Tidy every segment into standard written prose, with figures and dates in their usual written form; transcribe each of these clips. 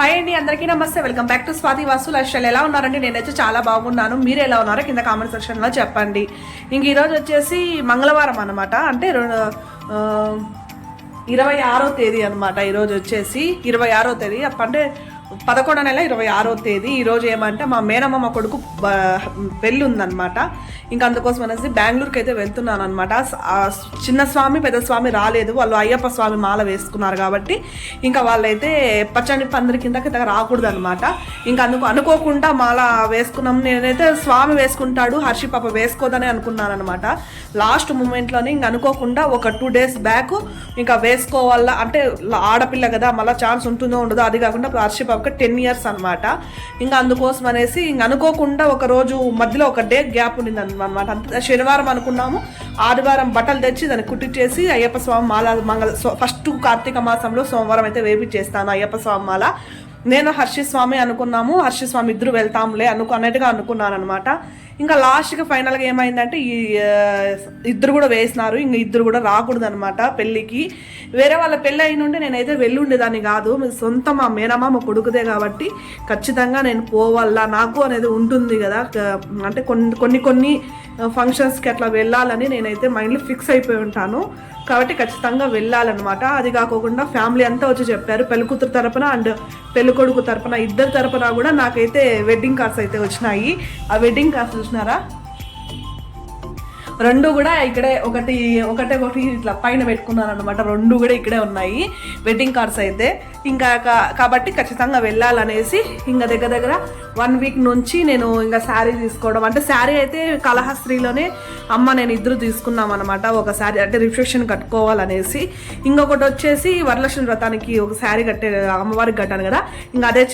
Hi అండి, అందరికీ నమస్తే. Welcome back to Swathi Vasu life style. ఎలా ఉన్నారండి? నేనైతే చాలా బాగున్నాను. మీరు ఎలా ఉన్నారో కింద కామెంట్ సెక్షన్లో చెప్పండి. ఇంక ఈరోజు వచ్చేసి మంగళవారం అనమాట, అంటే 26వ తేదీ అనమాట. ఈరోజు వచ్చేసి 26వ తేదీ, అంటే 11వ నెల 26వ తేదీ. ఈరోజు ఏమంటే మా మేనమ్మ కొడుకు పెళ్ళి ఉందనమాట. ఇంకా అందుకోసం అనేసి బెంగళూరుకి అయితే వెళ్తున్నాను అనమాట. చిన్న స్వామి పెద్ద స్వామి రాలేదు, వాళ్ళు అయ్యప్ప స్వామి మాల వేసుకున్నారు కాబట్టి ఇంకా వాళ్ళైతే పచ్చని పందిరి కింద రాకూడదు అనమాట. ఇంకా అనుకోకుండా మాల వేసుకున్నాం. నేనైతే స్వామి వేసుకుంటాడు, హర్షి పాప వేసుకోదని అనుకున్నాను అనమాట. లాస్ట్ మూమెంట్లోనే ఇంకా అనుకోకుండా ఒక 2 days బ్యాక్ ఇంకా వేసుకోవాలా, అంటే ఆడపిల్ల కదా మళ్ళీ ఛాన్స్ ఉంటుందో ఉండదో, అది కాకుండా హర్షి పాప 10 years అనమాట. ఇంకా అందుకోసం అనేసి ఇంక అనుకోకుండా ఒక రోజు మధ్యలో ఒక డే గ్యాప్ ఉండింది అనమాట. అంత శనివారం అనుకున్నాము, ఆదివారం బట్టలు తెచ్చి దాన్ని కుట్టించేసి అయ్యప్ప స్వామి మాల ఫస్ట్ కార్తీక మాసంలో సోమవారం అయితే వేపించేస్తాను అయ్యప్ప స్వామి మాల. నేను హర్షి స్వామి అనుకున్నాము, హర్షి స్వామి ఇద్దరు వెళ్తాంలే అన్నట్టుగా అనుకున్నాను అనమాట. ఇంకా లాస్ట్గా ఫైనల్గా ఏమైందంటే ఇద్దరు కూడా వేసినారు. ఇంక ఇద్దరు కూడా రాకూడదు అనమాట పెళ్ళికి. వేరే వాళ్ళ పెళ్ళి అయిన ఉంటే నేనైతే వెళ్ళుండేదాన్ని కాదు. సొంత మా మేనమ్మ మా కొడుకుదే కాబట్టి ఖచ్చితంగా నేను పోవాలా, నాకు అనేది ఉంటుంది కదా. అంటే కొన్ని ఫంక్షన్స్కి అట్లా వెళ్ళాలని నేనైతే మైండ్లో ఫిక్స్ అయిపోయి ఉంటాను కాబట్టి ఖచ్చితంగా వెళ్ళాలన్నమాట. అది కాకుండా ఫ్యామిలీ అంతా వచ్చి చెప్పారు, పెళ్ళికూతురు తరపున అండ్ పెళ్ళికొడుకు తరపున, ఇద్దరు తరపున కూడా నాకైతే వెడ్డింగ్ కార్డ్స్ అయితే వచ్చినాయి. ఆ వెడ్డింగ్ కార్డ్స్ చూసినారా, రెండు కూడా ఇక్కడే ఒకటి ఇట్లా పైన పెట్టుకున్నాను అనమాట. రెండు కూడా ఇక్కడే ఉన్నాయి వెడ్డింగ్ కార్డ్స్ అయితే. ఇంకా కాబట్టి ఖచ్చితంగా వెళ్ళాలనేసి ఇంకా దగ్గర 1 week నుంచి నేను ఇంకా శారీ తీసుకోవడం, అంటే శారీ అయితే కళహస్త్రీలోనే అమ్మ నేను ఇద్దరు తీసుకున్నాం అనమాట. ఒక శారీ అంటే రిఫ్లెక్షన్ కట్టుకోవాలనేసి, ఇంకొకటి వచ్చేసి వరలక్ష్మి వ్రతానికి ఒక శారీ అమ్మవారికి కట్టాను కదా, ఇంకా అదే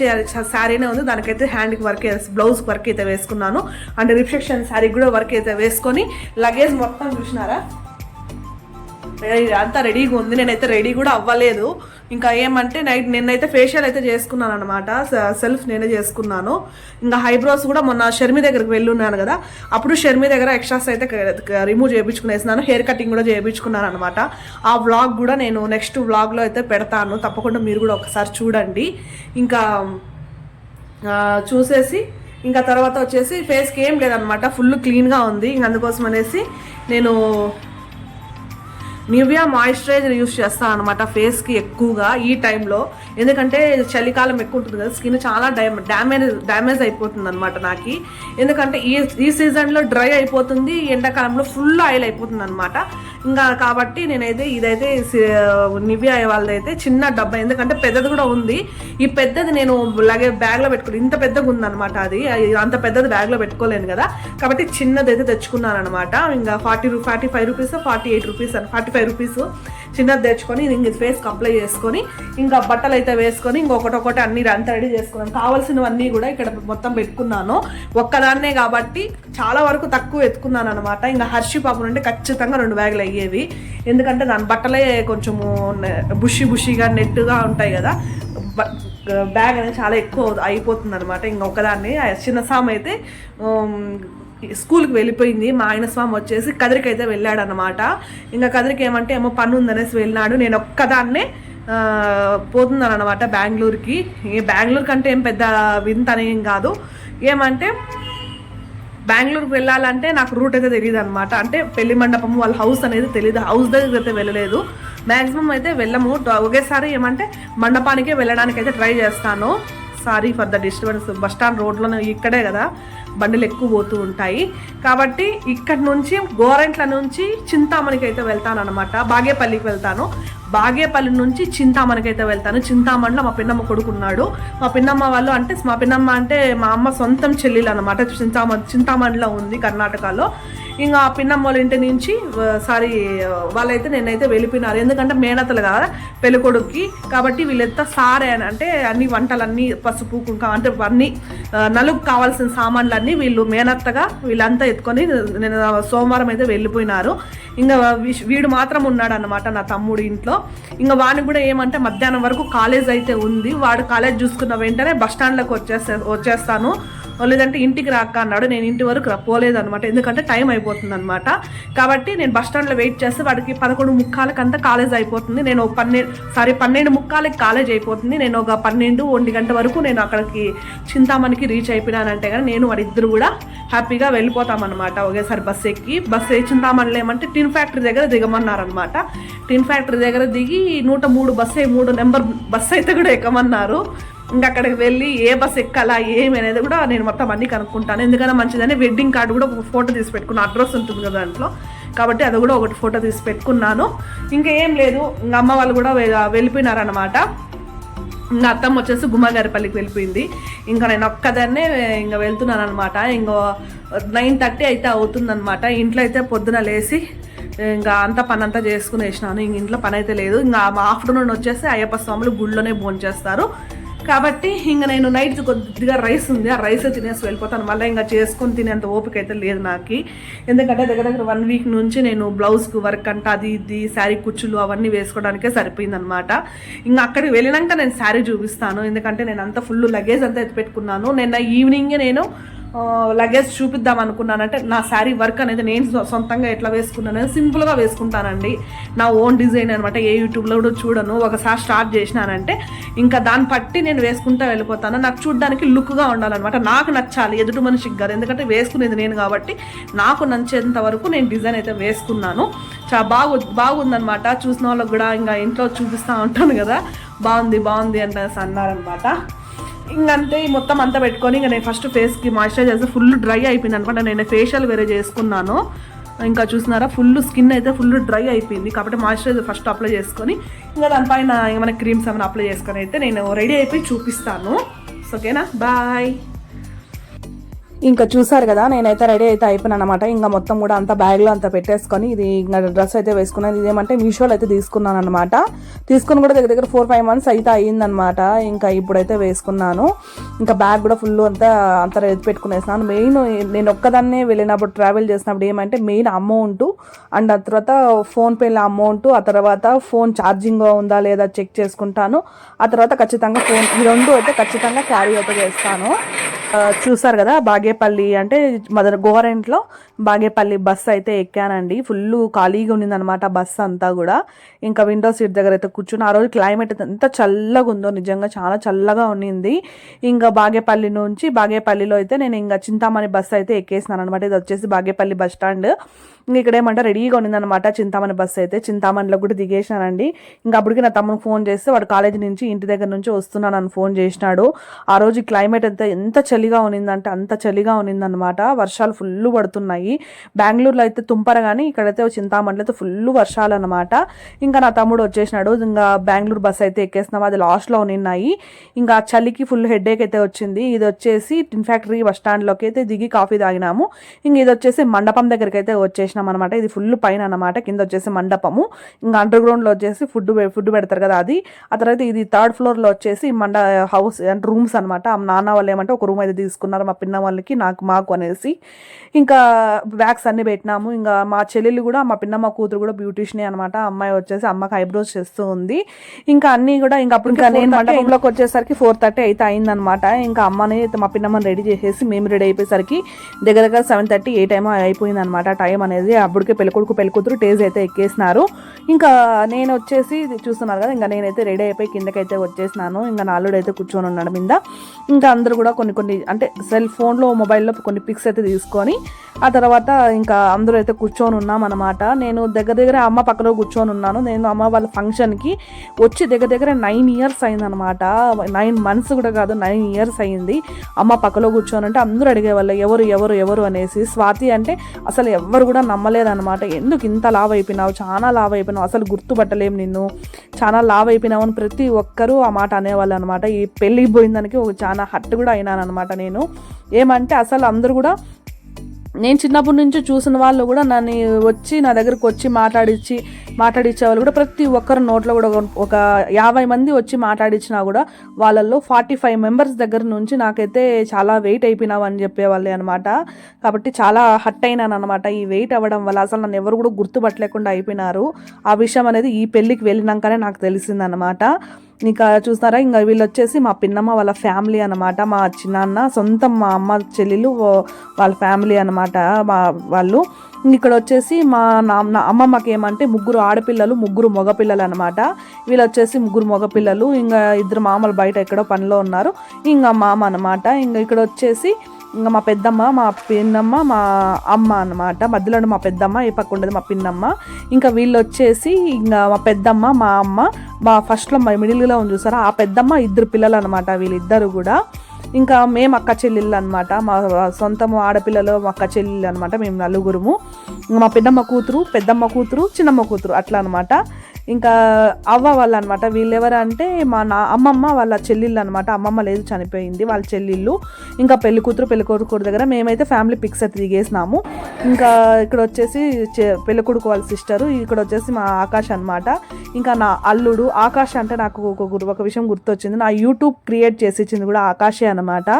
శారీనే ఉంది. దానికైతే హ్యాండ్కి వర్క్, బ్లౌజ్ వర్క్ అయితే వేసుకున్నాను. అంటే రిఫ్లెక్షన్ శారీ కూడా వర్క్ అయితే వేసుకొని లగేజ్ మొత్తం చూసినారా అంతా రెడీగా ఉంది. నేనైతే రెడీ కూడా అవ్వలేదు. ఇంకా ఏమంటే నిన్నైతే ఫేషియల్ అయితే చేసుకున్నాను అనమాట, సెల్ఫ్ నేనే చేసుకున్నాను. ఇంకా హైబ్రోస్ కూడా మొన్న షర్మి దగ్గరికి వెళ్ళున్నాను కదా, అప్పుడు షర్మి దగ్గర ఎక్స్ట్రాస్ అయితే రిమూవ్ చేయించుకునేసినాను. హెయిర్ కటింగ్ కూడా చేయించుకున్నాను అనమాట. ఆ వ్లాగ్ కూడా నేను నెక్స్ట్ వ్లాగ్లో అయితే పెడతాను, తప్పకుండా మీరు కూడా ఒకసారి చూడండి. ఇంకా చూసేసి ఇంకా తర్వాత వచ్చేసి ఫేస్కి ఏం లేదనమాట, ఫుల్ క్లీన్గా ఉంది. ఇంక అందుకోసం అనేసి నేను నివియా మాయిశ్చరైజర్ యూస్ చేస్తాను అనమాట ఫేస్కి ఎక్కువగా ఈ టైంలో. ఎందుకంటే చలికాలం ఎక్కువ ఉంటుంది కదా, స్కిన్ చాలా డ్యామేజ్ అయిపోతుంది అనమాట నాకు. ఎందుకంటే ఈ సీజన్లో డ్రై అయిపోతుంది, ఎండాకాలంలో ఫుల్ ఆయిల్ అయిపోతుంది అనమాట. ఇంకా కాబట్టి నేనైతే ఇదైతే నివియా వాళ్ళదైతే చిన్న డబ్బా, ఎందుకంటే పెద్దది కూడా ఉంది. ఈ పెద్దది నేను బ్యాగ్లో పెట్టుకుని, ఇంత పెద్దగా ఉందనమాట. అది అంత పెద్దది బ్యాగ్లో పెట్టుకోలేను కదా, కాబట్టి చిన్నది అయితే తెచ్చుకున్నాను అనమాట. ఇంకా 45 రూపీస్ 48 రూపీస్ 45 రూపీస్ చిన్నది తెచ్చుకొని ఇంక ఫేస్కి అప్లై చేసుకొని ఇంకా బట్టలు అయితే వేసుకొని ఇంకొకటి అన్ని అంతా రెడీ చేసుకున్నాను. కావాల్సినవన్నీ కూడా ఇక్కడ మొత్తం పెట్టుకున్నాను. ఒక్కదాన్నే కాబట్టి చాలా వరకు తక్కువ ఎత్తుకున్నాను అనమాట. ఇంకా హర్షి పాప నుండి ఖచ్చితంగా 2 బ్యాగులు అయ్యేవి, ఎందుకంటే దాని బట్టలే కొంచెము బుషిగా నెట్టుగా ఉంటాయి కదా, బ్యాగ్ అనేది చాలా ఎక్కువ అయిపోతుంది అనమాట. ఇంకొకదాన్ని చిన్న సామ్ అయితే స్కూల్కి వెళ్ళిపోయింది. మా ఆయన స్వామి వచ్చేసి కదిరికి అయితే వెళ్ళాడు అనమాట. ఇంకా కదిరికి ఏమంటే ఏమో పని ఉందనేసి వెళ్ళినాడు. నేను ఒక్కదాన్నే పోతున్నాను అనమాట బెంగళూరుకి. బెంగళూరు కంటే ఏం పెద్ద వింత అనేం కాదు. ఏమంటే బెంగళూరుకి వెళ్ళాలంటే నాకు రూట్ అయితే తెలియదు అనమాట. అంటే పెళ్లి మండపం వాళ్ళ హౌస్ అనేది తెలియదు, హౌస్ దగ్గర అయితే వెళ్ళలేదు. మ్యాక్సిమం అయితే వెళ్ళము, ఒకేసారి ఏమంటే మండపానికే వెళ్ళడానికి అయితే ట్రై చేస్తాను. Sorry for the disturbance. Bus stand రోడ్లోనే ఇక్కడే కదా బండిలు ఎక్కువ పోతూ ఉంటాయి కాబట్టి ఇక్కడ నుంచి గోరంట్ల నుంచి చింతామణికి అయితే వెళ్తాను అనమాట. బాగేపల్లికి వెళ్తాను, బాగేపల్లి నుంచి చింతామణికి అయితే వెళ్తాను. చింతామణిలో మా పిన్నమ్మ కొడుకున్నాడు. మా పిన్నమ్మ వాళ్ళు అంటే మా పిన్నమ్మ అంటే మా అమ్మ సొంతం చెల్లెలు అనమాట. చింతామణిలో ఉంది కర్ణాటకలో. ఇంకా ఆ పిన్నమ్మ వాళ్ళ ఇంటి నుంచి వాళ్ళైతే నేనైతే వెళ్ళిపోయినారు. ఎందుకంటే మేనతలు కదా పెళ్ళికొడుక్కి, కాబట్టి వీళ్ళంతా సారే అని అంటే అన్ని వంటలన్నీ పసుపు కుంకుమ అంటే అన్ని నలుగు కావాల్సిన సామాన్లన్నీ వీళ్ళు మేనత్తగా వీళ్ళంతా ఎత్తుకొని నేను సోమవారం అయితే వెళ్ళిపోయినారు. ఇంకా వీడు మాత్రం ఉన్నాడు అన్నమాట నా తమ్ముడు ఇంట్లో. ఇంకా వాడిని కూడా ఏమంటే మధ్యాహ్నం వరకు కాలేజ్ అయితే ఉంది. వాడు కాలేజ్ చూసుకున్న వెంటనే బస్ స్టాండ్లోకి వచ్చేస్తాను. లేదంటే ఇంటికి రాక అన్నాడు. నేను ఇంటి వరకు పోలేదు అనమాట, ఎందుకంటే టైం అయిపోతుంది అనమాట. కాబట్టి నేను బస్ స్టాండ్లో వెయిట్ చేస్తే వాడికి 11:45 కాలేజ్ అయిపోతుంది. నేను 12:45 కాలేజ్ అయిపోతుంది. నేను ఒక 12-1 గంట వరకు నేను అక్కడికి చింతామణికి రీచ్ అయిపోయినానంటే కానీ నేను వాడిద్దరు కూడా హ్యాపీగా వెళ్ళిపోతామన్నమాట. ఒకేసారి బస్ చింతామణిలో ఏమంటే టిన్ ఫ్యాక్టరీ దగ్గర దిగమన్నారనమాట. టిన్ ఫ్యాక్టరీ దగ్గర దిగి 103 3 నెంబర్ బస్సు అయితే కూడా ఎక్కమన్నారు. ఇంకా అక్కడికి వెళ్ళి ఏ బస్ ఎక్కాలా ఏమి అనేది కూడా నేను మొత్తం అన్నీ కనుక్కుంటాను. ఎందుకన్నా మంచిదని వెడ్డింగ్ కార్డు కూడా ఒక ఫోటో తీసి పెట్టుకున్నాను, అడ్రస్ ఉంటుంది కదా దాంట్లో, కాబట్టి అది కూడా ఒకటి ఫోటో తీసి పెట్టుకున్నాను. ఇంకా ఏం లేదు, ఇంకా అమ్మ వాళ్ళు కూడా వెళ్ళిపోయినారనమాట. ఇంకా అత్తమ్మ వచ్చేసి గుమ్మగారిపల్లికి వెళ్ళిపోయింది. ఇంకా నేను ఒక్కదాన్నే ఇంకా వెళ్తున్నాను అనమాట. ఇంకో 9:30 అయితే అవుతుందన్నమాట. ఇంట్లో అయితే పొద్దున లేచి ఇంకా అంతా పని అంతా చేసుకుని వేసినాను. ఇంక ఇంట్లో పని అయితే లేదు. ఇంకా ఆఫ్టర్నూన్ వచ్చేసి అయ్యప్ప స్వాములు గుళ్ళోనే భోంచేస్తారు కాబట్టి ఇంకా నేను నైట్ కొద్దిగా రైస్ ఉంది, ఆ రైస్ తినేసి వెళ్ళిపోతాను. మళ్ళీ ఇంకా చేసుకొని తినేంత ఓపిక అయితే లేదు నాకు. ఎందుకంటే దగ్గర 1 వీక్ నుంచి నేను బ్లౌజ్కి వర్క్ అంట అది ఇది శారీ కుచ్చులు అవన్నీ వేసుకోవడానికే సరిపోయిందనమాట. ఇంకా అక్కడికి వెళ్ళినాక నేను శారీ చూపిస్తాను, ఎందుకంటే నేను అంతా ఫుల్ లగేజ్ అంతా ఎత్తి పెట్టుకున్నాను. నిన్న ఈవినింగే నేను లగేజ్ చూపిద్దాం అనుకున్నానంటే నా శారీ వర్క్ అనేది నేను సొంతంగా ఎట్లా వేసుకున్నాను, సింపుల్గా వేసుకుంటానండి. నా ఓన్ డిజైన్ అనమాట, ఏ యూట్యూబ్లో కూడా చూడను. ఒకసారి స్టార్ట్ చేసినానంటే ఇంకా దాన్ని బట్టి నేను వేసుకుంటూ వెళ్ళిపోతాను. నాకు చూడడానికి లుక్గా ఉండాలన్నమాట, నాకు నచ్చాలి, ఎదుటి మనిషికి కాదు. ఎందుకంటే వేసుకునేది నేను కాబట్టి నాకు నచ్చేంత వరకు నేను డిజైన్ అయితే వేసుకున్నాను. చాలా బాగుందనమాట. చూసిన వాళ్ళకి కూడా ఇంకా ఇంట్లో చూపిస్తూ ఉంటాను కదా, బాగుంది అంటే అన్నారనమాట. ఇంకంతే మొత్తం అంతా పెట్టుకొని ఇంకా నేను ఫస్ట్ ఫేస్కి మాయిశ్చరైజ్ చేస్తే ఫుల్ డ్రై అయిపోయింది అనమాట. నేను ఫేషియల్ వేరే చేసుకున్నాను. ఇంకా చూస్తున్నారా ఫుల్ స్కిన్ అయితే ఫుల్ డ్రై అయిపోయింది. కాబట్టి మాయిశ్చరైజర్ ఫస్ట్ అప్లై చేసుకొని ఇంకా దానిపైన ఏమైనా క్రీమ్స్ ఏమైనా అప్లై చేసుకొని అయితే నేను రెడీ అయిపోయి చూపిస్తాను. ఓకేనా, బాయ్. ఇంకా చూసారు కదా, నేనైతే రెడీ అయితే అయిపోయాను అనమాట. ఇంకా మొత్తం కూడా అంతా బ్యాగ్లో అంతా పెట్టేసుకొని ఇది ఇంకా డ్రెస్ అయితే వేసుకున్నాను. ఇదేమంటే మీషోలో అయితే తీసుకున్నాను అనమాట. తీసుకుని కూడా దగ్గర 4-5 months అయితే అయ్యిందనమాట. ఇంకా ఇప్పుడైతే వేసుకున్నాను. ఇంకా బ్యాగ్ కూడా ఫుల్ అంతా పెట్టుకునేసినాను. మెయిన్ నేను ఒక్కదాన్నే వెళ్ళినప్పుడు ట్రావెల్ చేసినప్పుడు ఏమంటే మెయిన్ అమౌంట్ అండ్ ఆ తర్వాత ఫోన్పేలో అమౌంట్, ఆ తర్వాత ఫోన్ ఛార్జింగ్ ఉందా లేదా చెక్ చేసుకుంటాను. ఆ తర్వాత ఖచ్చితంగా ఫోన్, ఈ 2 అయితే ఖచ్చితంగా క్యారీ అయితే చేస్తాను. చూసారు కదా, బాగేపల్లి అంటే గోరెంట్లో బాగేపల్లి బస్సు అయితే ఎక్కానండి. ఫుల్ ఖాళీగా ఉన్నిందనమాట బస్సు అంతా కూడా. ఇంకా విండో సీట్ దగ్గర అయితే కూర్చుని ఆ రోజు క్లైమేట్ ఎంత చల్లగా ఉందో, నిజంగా చాలా చల్లగా ఉన్నింది. ఇంకా బాగేపల్లిలో అయితే నేను ఇంకా చింతామణి బస్సు అయితే ఎక్కేసినాను అనమాట. ఇది వచ్చేసి బాగేపల్లి బస్ స్టాండ్. ఇంక ఇక్కడ ఏమంటే రెడీగా ఉన్నిందనమాట చింతామణి బస్సు అయితే. చింతామణిలో కూడా దిగేసినానండి. ఇంకా అప్పటికి నా తమ్ముడు ఫోన్ చేస్తే వాడు కాలేజీ నుంచి ఇంటి దగ్గర నుంచి వస్తున్నానని ఫోన్ చేసినాడు. ఆ రోజు క్లైమేట్ ఎంత చలిగా ఉన్నిందంటే అంత చలిగా ఉన్నిందనమాట. వర్షాలు ఫుల్ పడుతున్నాయి. బెంగళూరులో అయితే తుంపర కానీ ఇక్కడైతే చింతామణిలో అయితే ఫుల్ వర్షాలు అనమాట. ఇంకా నా తమ్ముడు వచ్చేసినాడు. ఇంకా బెంగళూరు బస్సు అయితే ఎక్కేసినాము, అది లాస్ట్లో ఉన్నాయి. ఇంకా చలికి ఫుల్ హెడేక్ అయితే వచ్చింది. ఇది వచ్చేసి టిన్ ఫ్యాక్టరీ బస్ స్టాండ్లోకి అయితే దిగి కాఫీ తాగినాము. ఇంక ఇది వచ్చేసి మండపం దగ్గరికి అయితే వచ్చేసినాం అనమాట. ఇది ఫుల్ పైన అనమాట, కింద వచ్చేసి మండపము. ఇంకా అండర్ గ్రౌండ్లో వచ్చేసి ఫుడ్ పెడతారు కదా అది. ఆ తర్వాత ఇది 3rd floorలో వచ్చేసి హౌస్ అంటే రూమ్స్ అనమాట. నాన్న వాళ్ళు ఏమంటే ఒక రూమ్ అయితే తీసుకున్నారు మా పిన్న వాళ్ళకి మాకు అనేసి. ఇంకా బ్యాగ్స్ అన్ని పెట్టినాము. ఇంకా మా చెల్లెలు కూడా, మా పిన్నమ్మ కూతురు కూడా బ్యూటీషియన్ అనమాట. అమ్మాయి వచ్చేసి అమ్మకి ఐబ్రోస్ చేస్తూ ఉంది. ఇంకా అన్ని కూడా ఇంకా అప్పుడు నేను మండపంలోకి వచ్చేసరికి 4:30 అయితే అయిందనమాట. ఇంకా అమ్మని మా పిన్నమ్మని రెడీ చేసేసి మేము రెడీ అయిపోయేసరికి దగ్గర 7:30 8 ఏమో అయిపోయింది అనమాట టైం అనేది. అప్పటికే పెళ్ళికొడుకు పెళ్ళికూతురు టేజ్ అయితే ఎక్కేసినారు. ఇంకా నేను వచ్చేసి చూస్తున్నారు కదా, ఇంకా నేనైతే రెడీ అయిపోయి కిందకైతే వచ్చేసినాను. ఇంకా నాలుడు అయితే కూర్చొని ఉన్నాడు మీద. ఇంకా అందరూ కూడా కొన్ని అంటే సెల్ ఫోన్లో మొబైల్లో కొన్ని పిక్స్ అయితే తీసుకొని ఆ తర్వాత ఇంకా అందరూ అయితే కూర్చొని ఉన్నాం అనమాట. నేను దగ్గర అమ్మ పక్కన కూర్చొని ఉన్నాను. నేను అమ్మ వాళ్ళ ఫంక్షన్కి వచ్చి దగ్గర 9 years అయిందనమాట. 9 months కూడా కాదు, 9 years అయింది. అమ్మ పక్కలో కూర్చొని అంటే అందరూ అడిగేవాళ్ళు ఎవరు అనేసి. స్వాతి అంటే అసలు ఎవరు కూడా నమ్మలేదనమాట. ఎందుకు ఇంత లావ్ అయిపోయినావు, చాలా లావ్ అయిపోయినావు, అసలు గుర్తుపట్టలేం నిన్ను, చాలా లావ్ అయిపోయినావు అని ప్రతి ఒక్కరూ ఆ మాట అనేవాళ్ళు అనమాట. ఈ పెళ్ళికి పోయిన దానికి చాలా హట్ కూడా అయినానమాట నేను. ఏమంటే అసలు అందరూ కూడా నేను చిన్నప్పటి నుంచి చూసిన వాళ్ళు కూడా నన్ను వచ్చి నా దగ్గరకు వచ్చి మాట్లాడించే వాళ్ళు కూడా ప్రతి ఒక్కరి నోట్లో కూడా ఒక 50 మంది వచ్చి మాట్లాడించినా కూడా వాళ్ళల్లో 45 members దగ్గర నుంచి నాకైతే చాలా వెయిట్ అయిపోయినావు అని చెప్పేవాళ్ళే అనమాట. కాబట్టి చాలా హట్ అయినాను అనమాట ఈ వెయిట్ అవ్వడం వల్ల. అసలు నన్ను ఎవరు కూడా గుర్తుపట్టలేకుండా అయిపోయినారు. ఆ విషయం అనేది ఈ పెళ్ళికి వెళ్ళినాకనే నాకు తెలిసిందనమాట. ఇంకా చూస్తారా, ఇంకా వీళ్ళు వచ్చేసి మా పిన్నమ్మ వాళ్ళ ఫ్యామిలీ అనమాట. మా చిన్నాన్న సొంతం మా అమ్మ చెల్లెలు వాళ్ళ ఫ్యామిలీ అనమాట వాళ్ళు. ఇక్కడ వచ్చేసి మా అమ్మమ్మకి ఏమంటే 3 ఆడపిల్లలు 3 మగపిల్లలు అనమాట. వీళ్ళు వచ్చేసి 3 మగపిల్లలు, ఇంకా 2 మామలు బయట ఎక్కడో పనిలో ఉన్నారు, ఇంకా మామ అనమాట. ఇంకా ఇక్కడ వచ్చేసి ఇంకా మా పెద్దమ్మ, మా పిన్నమ్మ, మా అమ్మ అనమాట. మధ్యలో మా పెద్దమ్మ, ఈ పక్క ఉండేది మా పిన్నమ్మ. ఇంకా వీళ్ళు వచ్చేసి ఇంకా మా పెద్దమ్మ, మా అమ్మ, మా ఫస్ట్లో మా మిడిల్గా ఉంది చూసారా ఆ పెద్దమ్మ, 2 పిల్లలు అనమాట వీళ్ళిద్దరు కూడా. ఇంకా మేము అక్క చెల్లెళ్ళు అనమాట, మా సొంతం ఆడపిల్లలు మా అక్క చెల్లెళ్ళు అనమాట. మేము 4. మా పెద్దమ్మ కూతురు, పెద్దమ్మ కూతురు, చిన్నమ్మ కూతురు అట్లా అనమాట. ఇంకా అవ్వ వాళ్ళు అనమాట. వీళ్ళెవరు అంటే మా అమ్మమ్మ వాళ్ళ చెల్లెళ్ళు అనమాట. అమ్మమ్మ లేదు, చనిపోయింది, వాళ్ళ చెల్లెళ్ళు. ఇంకా పెళ్లి కూతురు పెళ్లి కొడుకు దగ్గర మేమైతే ఫ్యామిలీ పిక్స్ అయితే దిగేసినాము. ఇంకా ఇక్కడ వచ్చేసి పెళ్లి కొడుకు వాళ్ళ సిస్టరు, ఇక్కడ వచ్చేసి మా ఆకాష్ అనమాట. ఇంకా నా అల్లుడు ఆకాష్. అంటే నాకు ఒక విషయం గుర్తొచ్చింది, నా యూట్యూబ్ క్రియేట్ చేసి ఇచ్చింది కూడా ఆకాషే అనమాట.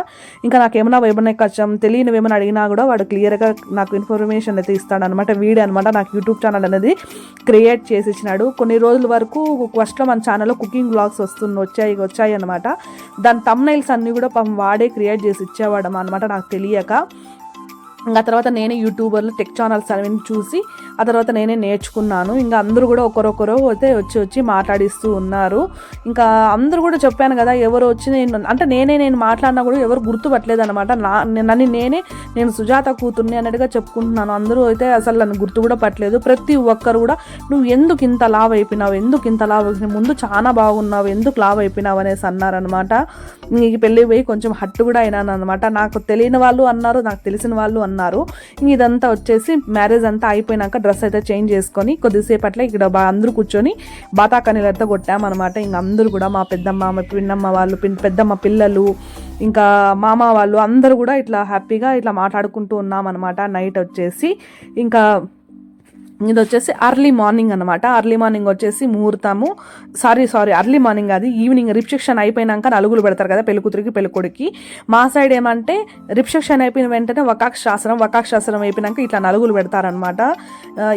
ఇంకా నాకు ఏమైనా కొంచెం తెలియనివి ఏమైనా అడిగినా కూడా వాడు క్లియర్గా నాకు ఇన్ఫర్మేషన్ అయితే ఇస్తాడు అనమాట. వీడే అనమాట నాకు యూట్యూబ్ ఛానల్ అనేది క్రియేట్ చేసి ఇచ్చినాడు. కొన్ని రోజుల వరకు ఫస్ట్లో మన ఛానల్లో కుకింగ్ బ్లాగ్స్ వచ్చాయి అనమాట. దాని థంబ్నెయిల్స్ అన్నీ కూడా వాడే క్రియేట్ చేసి ఇచ్చేవాడు అనమాట నాకు తెలియక. ఇంకా తర్వాత నేనే యూట్యూబర్లు టెక్ ఛానల్స్ అవన్నీ చూసి ఆ తర్వాత నేనే నేర్చుకున్నాను. ఇంకా అందరూ కూడా ఒకరొకరు అయితే వచ్చి మాట్లాడిస్తూ ఉన్నారు. ఇంకా అందరూ కూడా చెప్పాను కదా, ఎవరు వచ్చి నేను మాట్లాడినా కూడా ఎవరు గుర్తుపట్టలేదు అనమాట. నేను సుజాత కూతుర్ని అన్నట్టుగా చెప్పుకుంటున్నాను. అందరూ అయితే అసలు నన్ను గుర్తు కూడా పట్టలేదు. ప్రతి ఒక్కరు కూడా నువ్వు ఎందుకు ఇంత లావ్ అయిపోయినావు, ముందు చాలా బాగున్నావు, ఎందుకు లావ్ అయిపోయినావు అనేసి అన్నారనమాట. నీకు పెళ్ళి పోయి కొంచెం హట్టు కూడా అయినాను అనమాట. నాకు తెలియని వాళ్ళు అన్నారు, నాకు తెలిసిన వాళ్ళు అన్నారు. ఇదంతా వచ్చేసి మ్యారేజ్ అంతా అయిపోయినాక డ్రెస్ అయితే చేంజ్ చేసుకొని కొద్దిసేపట్లో ఇక్కడ అందరూ కూర్చొని బాతాకనీలతో కొట్టామన్నమాట. ఇంక అందరూ కూడా మా పెద్దమ్మ, మా పిన్నమ్మ వాళ్ళు, పెద్దమ్మ పిల్లలు, ఇంకా మామ వాళ్ళు అందరూ కూడా ఇట్లా హ్యాపీగా ఇట్లా మాట్లాడుకుంటూ ఉన్నామన్నమాట. నైట్ వచ్చేసి ఇంకా ఇది వచ్చేసి అర్లీ మార్నింగ్ అనమాట. అర్లీ మార్నింగ్ వచ్చేసి ముహూర్తము అర్లీ మార్నింగ్ అది ఈవినింగ్ రిసెప్షన్ అయిపోయినాక నలుగులు పెడతారు కదా పెళ్ళికూతురికి పెళ్ళికొడికి. మా సైడ్ ఏమంటే రిసెప్షన్ అయిపోయిన వెంటనే వకాక్షాస్త్రం అయిపోయినాక ఇట్లా నలుగులు పెడతారనమాట.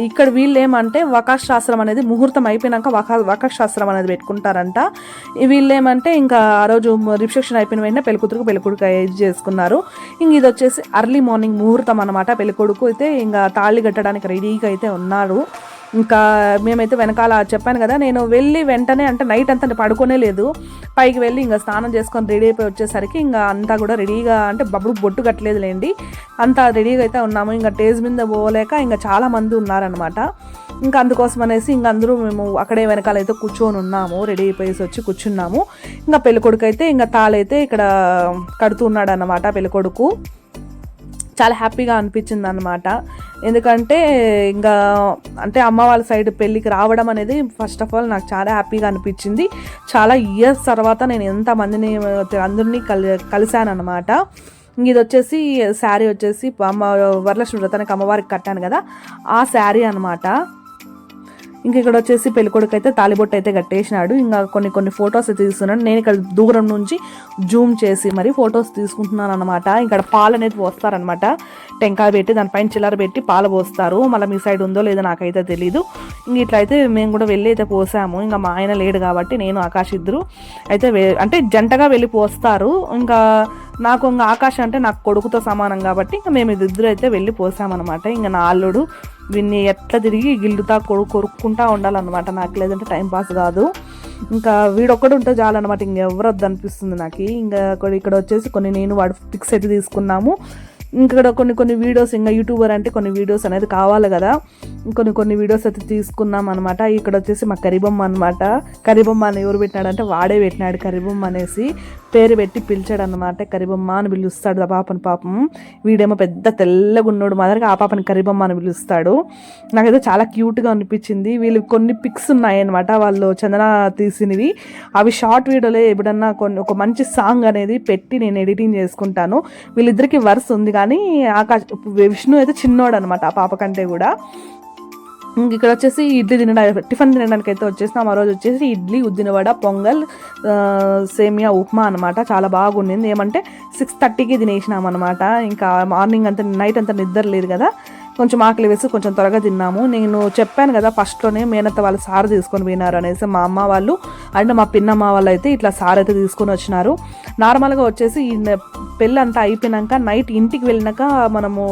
ఇక్కడ వీళ్ళు ఏమంటే వకాక్షాస్త్రం అనేది ముహూర్తం అయిపోయినాక వకాక్షాస్త్రం అనేది పెట్టుకుంటారంట. వీళ్ళు ఏమంటే ఇంకా ఆ రోజు రిసెప్షన్ అయిపోయిన వెంటనే పెళ్ళికూతురికి పెళ్ళికొడుకు ఇది చేసుకున్నారు. ఇంక ఇది వచ్చేసి అర్లీ మార్నింగ్ ముహూర్తం అనమాట. పెళ్ళికొడుకు అయితే ఇంకా తాళి కట్టడానికి రెడీగా అయితే ఉన్నారు. ఇంకా మేమైతే వెనకాల చెప్పాను కదా, నేను వెళ్ళి వెంటనే అంటే నైట్ అంతా పడుకోనే లేదు, పైకి వెళ్ళి ఇంకా స్నానం చేసుకొని రెడీ అయిపోయి వచ్చేసరికి ఇంకా అంతా కూడా రెడీగా అంటే బొట్టు కట్టలేదు లేండి, అంతా రెడీగా అయితే ఉన్నాము. ఇంకా స్టేజ్ మీద పోలేక ఇంకా చాలా మంది ఉన్నారనమాట. ఇంకా అందుకోసం అనేసి ఇంకా అందరూ మేము అక్కడే వెనకాలైతే కూర్చొని ఉన్నాము, రెడీ అయిపోయేసి వచ్చి కూర్చున్నాము. ఇంకా పెళ్ళికొడుకు అయితే ఇంకా తాళైతే ఇక్కడ కడుతున్నాడు అన్నమాట. పెళ్ళికొడుకు చాలా హ్యాపీగా అనిపించింది అనమాట. ఎందుకంటే ఇంకా అంటే అమ్మ వాళ్ళ సైడ్ పెళ్ళికి రావడం అనేది ఫస్ట్ ఆఫ్ ఆల్ నాకు చాలా హ్యాపీగా అనిపించింది. చాలా ఇయర్స్ తర్వాత నేను ఎంతమందిని అందరినీ కలిశాను అనమాట. ఇది వచ్చేసి శారీ వచ్చేసి వరలక్ష్మి వ్రతానికి అమ్మవారికి కట్టాను కదా ఆ శారీ అనమాట. ఇంక ఇక్కడ వచ్చేసి పెళ్ళికొడుకు అయితే తాలిబొట్టు అయితే కట్టేసినాడు. ఇంకా కొన్ని ఫొటోస్ అయితే తీసుకున్నాడు. నేను ఇక్కడ దూరం నుంచి జూమ్ చేసి మరి ఫొటోస్ తీసుకుంటున్నాను అనమాట. ఇక్కడ పాలు అనేది పోస్తారనమాట, టెంకాయ పెట్టి దానిపైన చిల్లర పెట్టి పాలు పోస్తారు. మళ్ళీ మీ సైడ్ ఉందో లేదో నాకైతే తెలీదు. ఇంక ఇట్లయితే మేము కూడా వెళ్ళి అయితే పోసాము. ఇంకా మా ఆయన లేడు కాబట్టి నేను ఆకాష్ ఇద్దరు అయితే అంటే జంటగా వెళ్ళి పోస్తారు. ఇంకా నాకు ఇంకా ఆకాష్ అంటే నాకు కొడుకుతో సమానం కాబట్టి ఇంకా మేము ఇద్దరు అయితే వెళ్ళి పోసామన్నమాట. ఇంకా నా అల్లుడు వీన్ని ఎట్లా తిరిగి గిల్లుతా కొరుక్కుంటా ఉండాలన్నమాట, నాకు లేదంటే టైంపాస్ కాదు. ఇంకా వీడొక్కడు ఉంటే చాలన్నమాట, ఇంకెవరు వద్దు అనిపిస్తుంది నాకు. ఇంకా ఇక్కడ వచ్చేసి నేను వాడు పిక్స్ అయితే తీసుకున్నాము. ఇక్కడ కొన్ని వీడియోస్, ఇంకా యూట్యూబర్ అంటే కొన్ని వీడియోస్ అనేది కావాలి కదా, కొన్ని వీడియోస్ అయితే తీసుకున్నాం అనమాట. ఇక్కడ వచ్చేసి మా కరిబొమ్మ అనమాట. కరిబొమ్మ అని ఎవరు పెట్టినాడంటే వాడే పెట్టినాడు, కరిబొమ్మ అనేసి పేరు పెట్టి పిలిచాడు అనమాట. కరిబొమ్మ అని పిలుస్తాడు ఆ పాపని. పాపం వీడేమో పెద్ద తెల్లగా ఉన్నాడు మాదిరిగా ఆ పాపని కరిబొమ్మ అని పిలుస్తాడు. నాకైతే చాలా క్యూట్గా అనిపించింది. వీళ్ళు కొన్ని పిక్స్ ఉన్నాయన్నమాట వాళ్ళు చందన తీసినవి, అవి షార్ట్ వీడియోలో ఎప్పుడన్నా ఒక మంచి సాంగ్ అనేది పెట్టి నేను ఎడిటింగ్ చేసుకుంటాను. వీళ్ళిద్దరికి వర్స్ ఉంది కానీ విష్ణు అయితే చిన్నోడు అనమాట ఆ పాప కంటే కూడా. ఇక్కడ వచ్చేసి టిఫిన్ తినడానికి అయితే వచ్చేసినాం. ఆ రోజు వచ్చేసి ఇడ్లీ, ఉద్దినవడ, పొంగల్, సేమియా ఉప్మా అనమాట. చాలా బాగుండింది. ఏమంటే 6:30కి తినేసినాం అనమాట. ఇంకా మార్నింగ్ అంతా నైట్ అంతా నిద్ర లేదు కదా, కొంచెం ఆకలి వేసి కొంచెం త్వరగా తిన్నాము. నేను చెప్పాను కదా ఫస్ట్లోనే మేనత్త వాళ్ళు సారు తీసుకొని పోయినారు అనేసి. మా అమ్మ వాళ్ళు అండ్ మా పిన్నమ్మ వాళ్ళు అయితే ఇట్లా సారు అయితే తీసుకొని వచ్చినారు. నార్మల్గా వచ్చేసి ఈ పెళ్ళి అంతా అయిపోయినాక నైట్ ఇంటికి వెళ్ళినాక మనము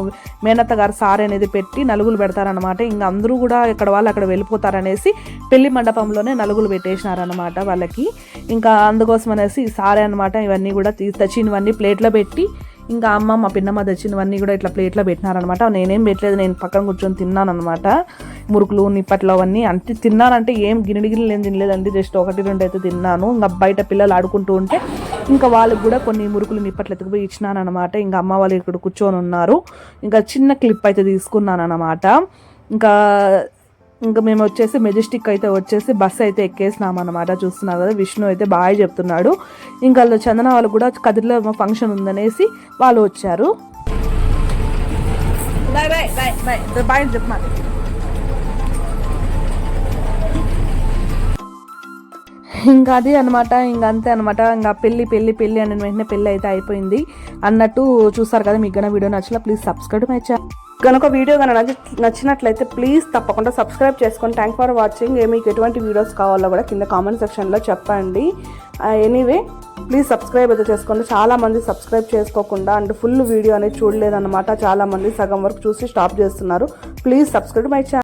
మేనత్త గారు సారు అనేది పెట్టి నలుగులు పెడతారనమాట. ఇంకా అందరూ కూడా ఇక్కడ వాళ్ళు అక్కడ వెళ్ళిపోతారనేసి పెళ్లి మండపంలోనే నలుగులు పెట్టేసినారనమాట వాళ్ళకి. ఇంకా అందుకోసం అనేసి సారే అనమాట ఇవన్నీ కూడా తెచ్చినవన్నీ ప్లేట్లో పెట్టి, ఇంకా అమ్మ మా పిన్నమ్మ తెచ్చినవన్నీ కూడా ఇట్లా ప్లేట్లో పెట్టినారనమాట. నేనేం పెట్టలేదు, నేను పక్కన కూర్చొని తిన్నాను అనమాట. మురుకులు నిప్పట్లు అవన్నీ అంటే తిన్నానంటే ఏం గిన్నెలు ఏం తినలేదండి, జస్ట్ 1-2 అయితే తిన్నాను. ఇంకా బయట పిల్లలు ఆడుకుంటూ ఉంటే ఇంకా వాళ్ళకి కూడా కొన్ని మురుకులు నిప్పట్లు ఎత్తుకుపోయి ఇచ్చినాను అనమాట. ఇంకా అమ్మ వాళ్ళు ఇక్కడ కూర్చొని ఉన్నారు. ఇంకా చిన్న క్లిప్ అయితే తీసుకున్నాను అనమాట. ఇంకా మేము వచ్చేసి మెజెస్టిక్ అయితే వచ్చేసి బస్సు అయితే ఎక్కేసినాం అనమాట. చూస్తున్నారు కదా, విష్ణు అయితే బాగా చెప్తున్నాడు. ఇంకా చందన వాళ్ళు కూడా కదిరిలో ఫంక్షన్ ఉందనేసి వాళ్ళు వచ్చారు. బాయ్ చెప్పమా. ఇంకా అది అనమాట, ఇంకా అంతే అనమాట. ఇంకా పెళ్ళి అని వెంటనే పెళ్ళి అయితే అయిపోయింది అన్నట్టు. చూస్తారు కదా, మీకు కనుక వీడియో నచ్చినా ప్లీజ్ సబ్స్క్రైబ్ మై ఛానల్. కనుక వీడియో కనుక నచ్చినట్లయితే ప్లీజ్ తప్పకుండా సబ్స్క్రైబ్ చేసుకోండి. Thank for watching. మీకు ఎటువంటి వీడియోస్ కావాలో కూడా కింద కామెంట్ సెక్షన్లో చెప్పండి. ఎనీవే ప్లీజ్ సబ్స్క్రైబ్ అయితే చేసుకోండి. చాలామంది సబ్స్క్రైబ్ చేసుకోకుండా అండ్ ఫుల్ వీడియో అనేది చూడలేదన్నమాట. చాలామంది సగం వరకు చూసి స్టాప్ చేస్తున్నారు. Please subscribe my channel.